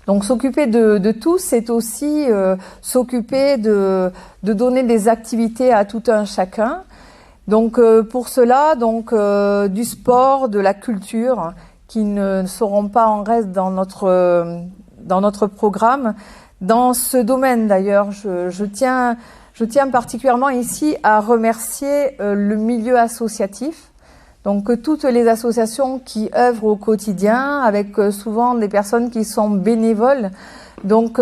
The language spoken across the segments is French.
Donc s'occuper de tout, c'est aussi s'occuper de donner des activités à tout un chacun. Donc pour cela, du sport, de la culture, qui ne seront pas en reste dans notre programme. Dans ce domaine d'ailleurs, je tiens particulièrement ici à remercier le milieu associatif. Donc toutes les associations qui œuvrent au quotidien, avec souvent des personnes qui sont bénévoles. Donc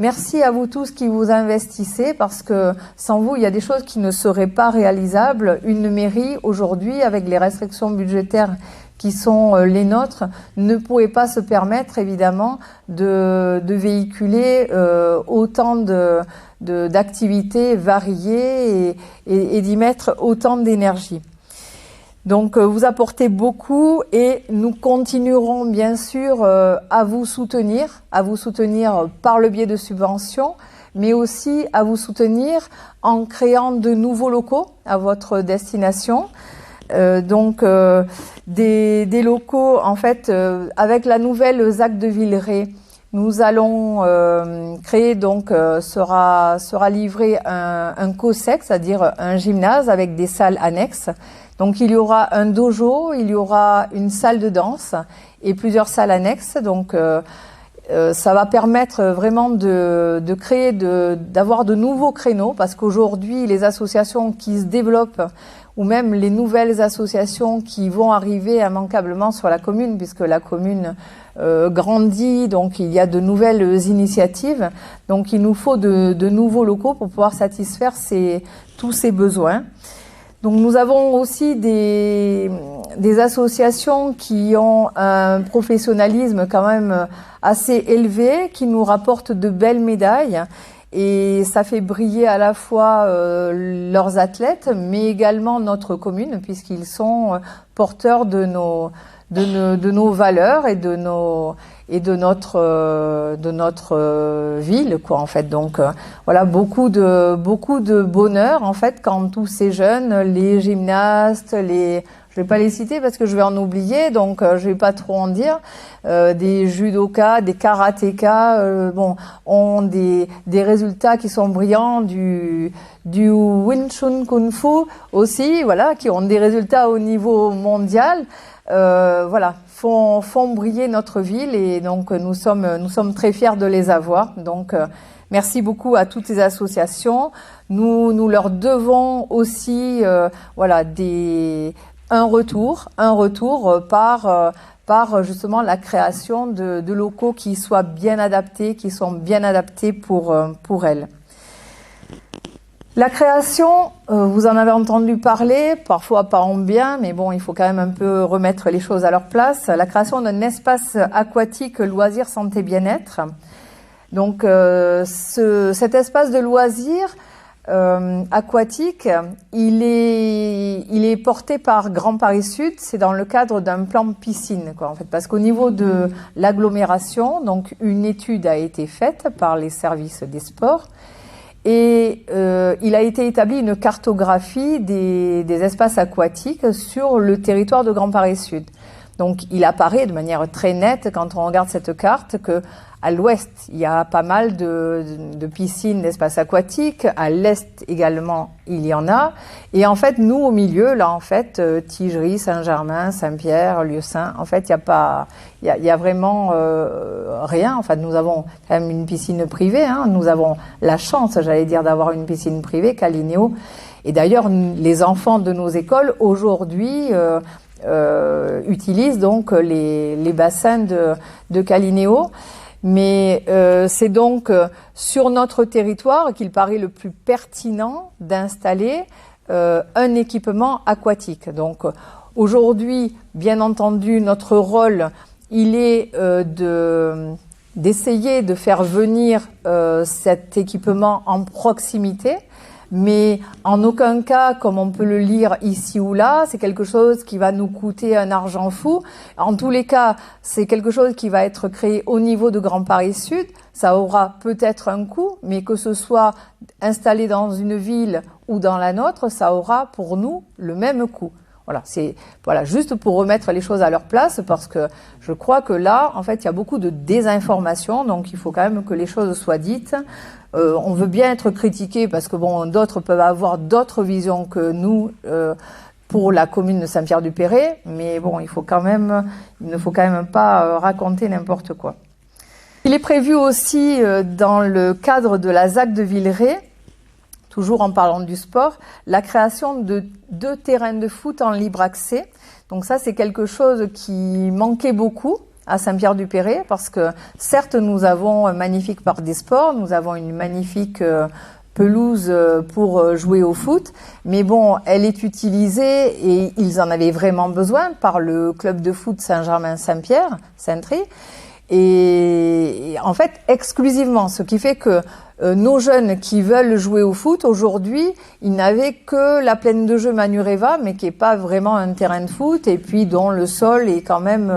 merci à vous tous qui vous investissez, parce que sans vous, il y a des choses qui ne seraient pas réalisables. Une mairie aujourd'hui, avec les restrictions budgétaires qui sont les nôtres, ne pourrait pas se permettre évidemment de véhiculer autant d'activités variées et d'y mettre autant d'énergie. Donc vous apportez beaucoup et nous continuerons bien sûr à vous soutenir par le biais de subventions, mais aussi à vous soutenir en créant de nouveaux locaux à votre destination. Des locaux en fait avec la nouvelle ZAC de Villeray. Nous allons créer sera livré un COSEC, c'est-à-dire un gymnase avec des salles annexes. Donc il y aura un dojo, il y aura une salle de danse et plusieurs salles annexes. Donc ça va permettre vraiment de créer, d'avoir de nouveaux créneaux, parce qu'aujourd'hui les associations qui se développent, ou même les nouvelles associations qui vont arriver immanquablement sur la commune, puisque la commune grandit, donc il y a de nouvelles initiatives. Donc il nous faut de nouveaux locaux pour pouvoir satisfaire tous ces besoins. Donc nous avons aussi des associations qui ont un professionnalisme quand même assez élevé, qui nous rapportent de belles médailles. Et ça fait briller à la fois leurs athlètes, mais également notre commune, puisqu'ils sont porteurs de nos valeurs et de notre ville, quoi, en fait. Donc voilà, beaucoup de bonheur en fait quand tous ces jeunes, les gymnastes, je vais pas les citer parce que je vais en oublier, donc je vais pas trop en dire. Des judokas, des karatékas, ont des résultats qui sont brillants, du Wing Chun Kung Fu aussi, voilà, qui ont des résultats au niveau mondial. Font briller notre ville, et donc nous sommes très fiers de les avoir. Donc merci beaucoup à toutes ces associations. Nous leur devons aussi un retour par justement la création de locaux qui soient bien adaptés, pour elles. La création, vous en avez entendu parler, parfois pas en bien, mais bon, il faut quand même un peu remettre les choses à leur place. La création d'un espace aquatique loisirs santé bien-être. Donc cet espace de loisirs aquatique, il est porté par Grand Paris Sud. C'est dans le cadre d'un plan piscine, quoi, en fait, parce qu'au niveau de l'agglomération, donc une étude a été faite par les services des sports. Et il a été établi une cartographie des espaces aquatiques sur le territoire de Grand Paris Sud. Donc il apparaît de manière très nette, quand on regarde cette carte, que à l'ouest il y a pas mal de piscines, d'espaces aquatiques. À l'est également il y en a. Et en fait nous au milieu là, en fait Tigerie, Saint-Germain, Saint-Pierre, Lieu-Saint, en fait il y a vraiment rien. En fait nous avons quand même une piscine privée, hein. Nous avons la chance, j'allais dire, d'avoir une piscine privée, Calinéo. Et d'ailleurs les enfants de nos écoles aujourd'hui utilisent donc les bassins de Calinéo. Mais c'est donc sur notre territoire qu'il paraît le plus pertinent d'installer un équipement aquatique. Donc aujourd'hui, bien entendu, notre rôle, il est d'essayer de faire venir cet équipement en proximité. Mais en aucun cas, comme on peut le lire ici ou là, c'est quelque chose qui va nous coûter un argent fou. En tous les cas, c'est quelque chose qui va être créé au niveau de Grand Paris Sud. Ça aura peut-être un coût, mais que ce soit installé dans une ville ou dans la nôtre, ça aura pour nous le même coût. Voilà, c'est juste pour remettre les choses à leur place, parce que je crois que là, en fait, il y a beaucoup de désinformation, donc il faut quand même que les choses soient dites. On veut bien être critiqué parce que bon, d'autres peuvent avoir d'autres visions que nous pour la commune de Saint-Pierre-du-Perret, mais bon, il ne faut quand même pas raconter n'importe quoi. Il est prévu aussi dans le cadre de la ZAC de Villeray, toujours en parlant du sport, la création de 2 terrains de foot en libre accès. Donc ça, c'est quelque chose qui manquait beaucoup à Saint-Pierre-du-Perret, parce que certes, nous avons un magnifique parc des sports, nous avons une magnifique pelouse pour jouer au foot, mais bon, elle est utilisée et ils en avaient vraiment besoin par le club de foot Saint-Germain-Saint-Pierre, Saint-Try, et en fait exclusivement, ce qui fait que nos jeunes qui veulent jouer au foot aujourd'hui, ils n'avaient que la plaine de jeu Manureva, mais qui est pas vraiment un terrain de foot, et puis dont le sol est quand même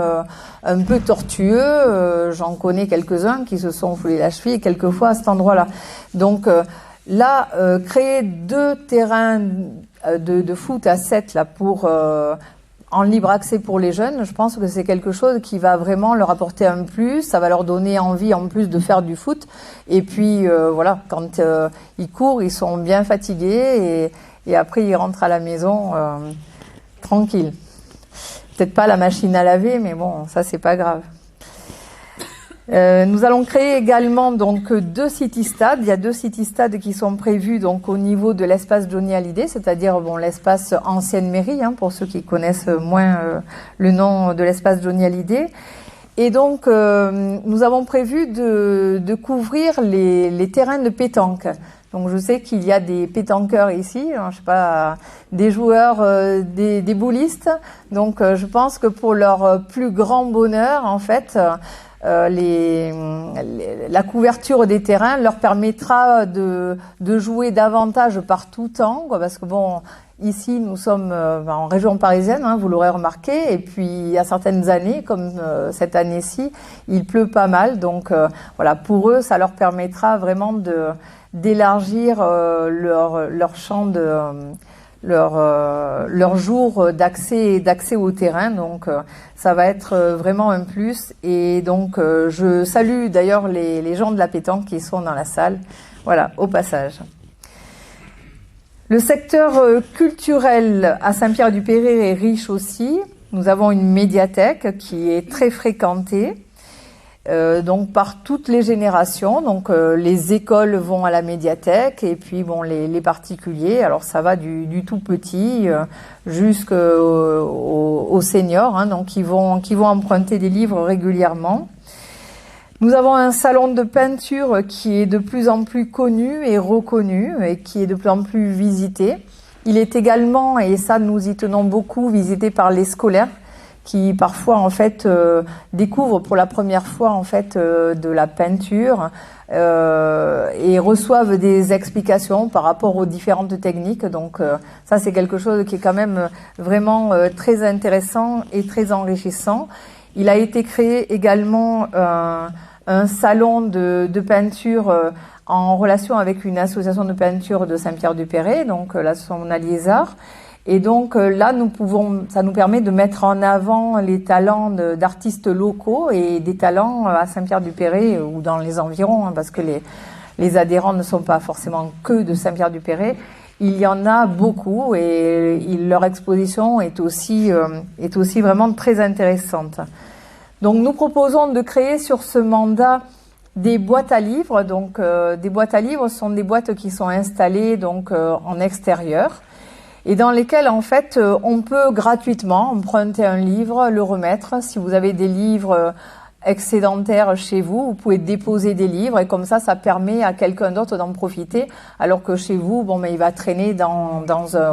un peu tortueux. J'en connais quelques-uns qui se sont foulés la cheville quelquefois à cet endroit-là. Donc là, créer 2 terrains de foot à 7 là pour en libre accès pour les jeunes, je pense que c'est quelque chose qui va vraiment leur apporter un plus, ça va leur donner envie en plus de faire du foot. Et puis voilà, quand ils courent, ils sont bien fatigués et après ils rentrent à la maison tranquilles. Peut-être pas la machine à laver, mais bon, ça c'est pas grave. Nous allons créer également donc 2 city-stades. Il y a 2 city-stades qui sont prévus donc au niveau de l'espace Johnny Hallyday, c'est-à-dire bon, l'espace ancienne mairie, hein, pour ceux qui connaissent moins le nom de l'espace Johnny Hallyday. Et donc nous avons prévu de couvrir les terrains de pétanque. Donc je sais qu'il y a des pétanqueurs ici, hein, je sais pas, des joueurs, des boulistes. Donc je pense que pour leur plus grand bonheur, en fait, la couverture des terrains leur permettra de jouer davantage par tout temps, quoi, parce que bon, ici nous sommes en région parisienne, hein, vous l'aurez remarqué, et puis à certaines années, comme cette année-ci, il pleut pas mal, donc voilà, pour eux, ça leur permettra vraiment d'élargir leur champ leur jour d'accès au terrain, donc ça va être vraiment un plus. Et donc je salue d'ailleurs les gens de la pétanque qui sont dans la salle, voilà, au passage. Le secteur culturel à Saint-Pierre-du-Perret est riche aussi. Nous avons une médiathèque qui est très fréquentée, donc par toutes les générations. Donc les écoles vont à la médiathèque, et puis bon, les particuliers, alors ça va du tout petit jusqu'aux seniors, hein, donc qui vont emprunter des livres régulièrement. Nous avons un salon de peinture qui est de plus en plus connu et reconnu, et qui est de plus en plus visité. Il est également, et ça nous y tenons beaucoup, visité par les scolaires, qui parfois en fait découvrent pour la première fois en fait de la peinture et reçoivent des explications par rapport aux différentes techniques. Donc ça, c'est quelque chose qui est quand même vraiment très intéressant et très enrichissant. Il a été créé également un salon de peinture en relation avec une association de peinture de Saint-Pierre-du-Perret, donc l'association Aliézard. Et donc là, ça nous permet de mettre en avant les talents d'artistes locaux et des talents à Saint-Pierre-du-Perret ou dans les environs, hein, parce que les adhérents ne sont pas forcément que de Saint-Pierre-du-Perret. Il y en a beaucoup, et leur exposition est aussi vraiment très intéressante. Donc nous proposons de créer sur ce mandat des boîtes à livres. Donc des boîtes à livres sont des boîtes qui sont installées donc en extérieur, et dans lesquelles en fait on peut gratuitement emprunter un livre, le remettre. Si vous avez des livres excédentaires chez vous, vous pouvez déposer des livres, et comme ça permet à quelqu'un d'autre d'en profiter, alors que chez vous, bon, mais il va traîner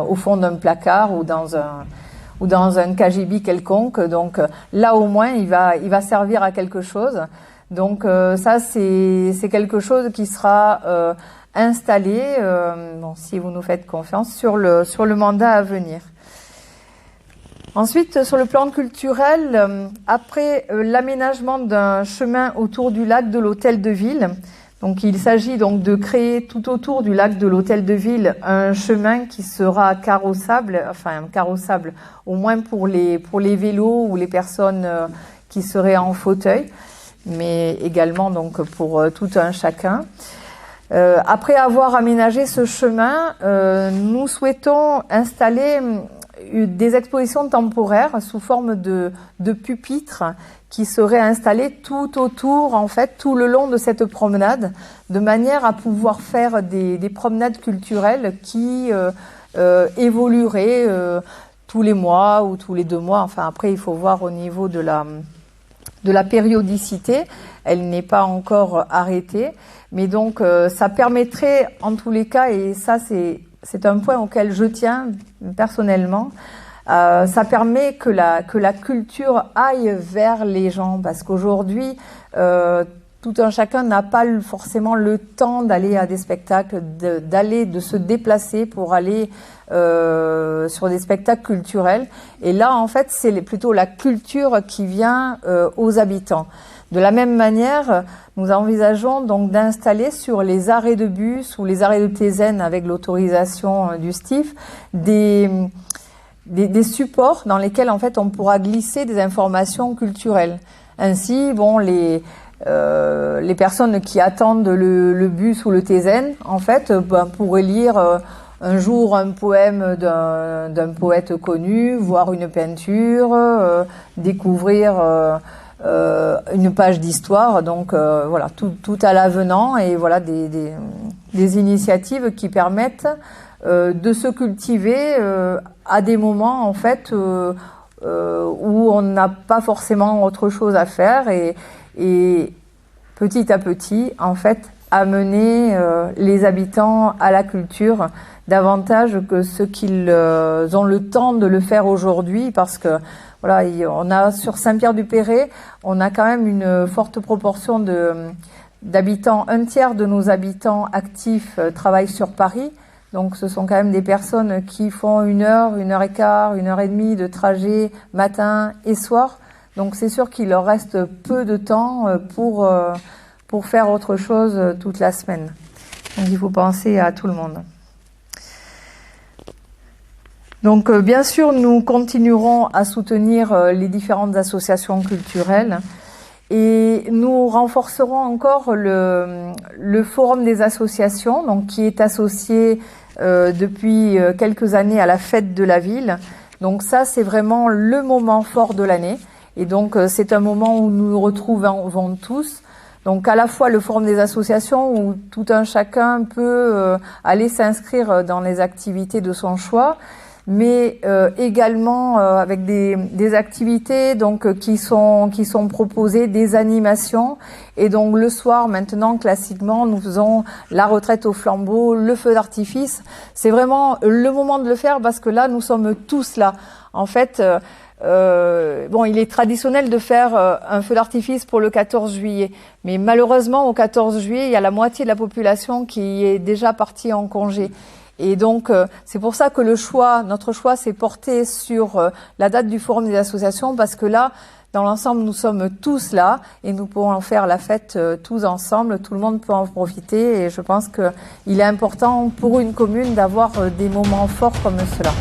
au fond d'un placard ou dans un cagibi quelconque. Donc là au moins il va servir à quelque chose. Donc ça c'est quelque chose qui sera installé, bon, si vous nous faites confiance, sur le mandat à venir. Ensuite, sur le plan culturel, après l'aménagement d'un chemin autour du lac de l'hôtel de ville, Donc il s'agit donc de créer tout autour du lac de l'Hôtel de Ville un chemin qui sera carrossable, enfin carrossable au moins pour les vélos ou les personnes qui seraient en fauteuil, mais également donc pour tout un chacun. Après avoir aménagé ce chemin, nous souhaitons installer des expositions temporaires sous forme de pupitres qui seraient installés tout autour, en fait, tout le long de cette promenade, de manière à pouvoir faire des promenades culturelles qui évolueraient tous les mois ou tous les 2 mois. Enfin, après, il faut voir au niveau de la périodicité. Elle n'est pas encore arrêtée. Mais donc, ça permettrait, en tous les cas, et ça, c'est un point auquel je tiens personnellement, ça permet que la culture aille vers les gens, parce qu'aujourd'hui, tout un chacun n'a pas forcément le temps d'aller à des spectacles, de se déplacer pour aller sur des spectacles culturels. Et là, en fait, c'est plutôt la culture qui vient aux habitants. De la même manière, nous envisageons donc d'installer sur les arrêts de bus ou les arrêts de TZN avec l'autorisation du STIF des supports dans lesquels en fait on pourra glisser des informations culturelles. Ainsi, bon, les personnes qui attendent le bus ou le TZN, en fait, pourraient lire un jour un poème d'un poète connu, voir une peinture, découvrir une page d'histoire. Donc voilà, tout à l'avenant, et voilà des initiatives qui permettent de se cultiver à des moments en fait où on n'a pas forcément autre chose à faire, et petit à petit en fait amener les habitants à la culture davantage que ce qu'ils ont le temps de le faire aujourd'hui, parce que voilà, on a sur Saint-Pierre-du-Perret, on a quand même une forte proportion d'habitants. 1/3 de nos habitants actifs travaillent sur Paris. Donc ce sont quand même des personnes qui font 1 heure, 1 heure et quart, 1 heure et demie de trajet matin et soir. Donc c'est sûr qu'il leur reste peu de temps pour faire autre chose toute la semaine. Donc il faut penser à tout le monde. Donc bien sûr, nous continuerons à soutenir les différentes associations culturelles, et nous renforcerons encore le forum des associations, donc qui est associé depuis quelques années à la fête de la ville. Donc ça, c'est vraiment le moment fort de l'année, et donc c'est un moment où nous nous retrouvons tous. Donc à la fois le forum des associations où tout un chacun peut aller s'inscrire dans les activités de son choix, mais également avec des activités donc qui sont proposées, des animations. Et donc le soir, maintenant, classiquement, nous faisons la retraite au flambeau, le feu d'artifice. C'est vraiment le moment de le faire, parce que là, nous sommes tous là. En fait, bon, il est traditionnel de faire un feu d'artifice pour le 14 juillet. Mais malheureusement, au 14 juillet, il y a la moitié de la population qui est déjà partie en congé. Et donc, c'est pour ça que notre choix s'est porté sur la date du Forum des associations, parce que là, dans l'ensemble, nous sommes tous là et nous pouvons en faire la fête tous ensemble. Tout le monde peut en profiter, et je pense qu'il est important pour une commune d'avoir des moments forts comme cela.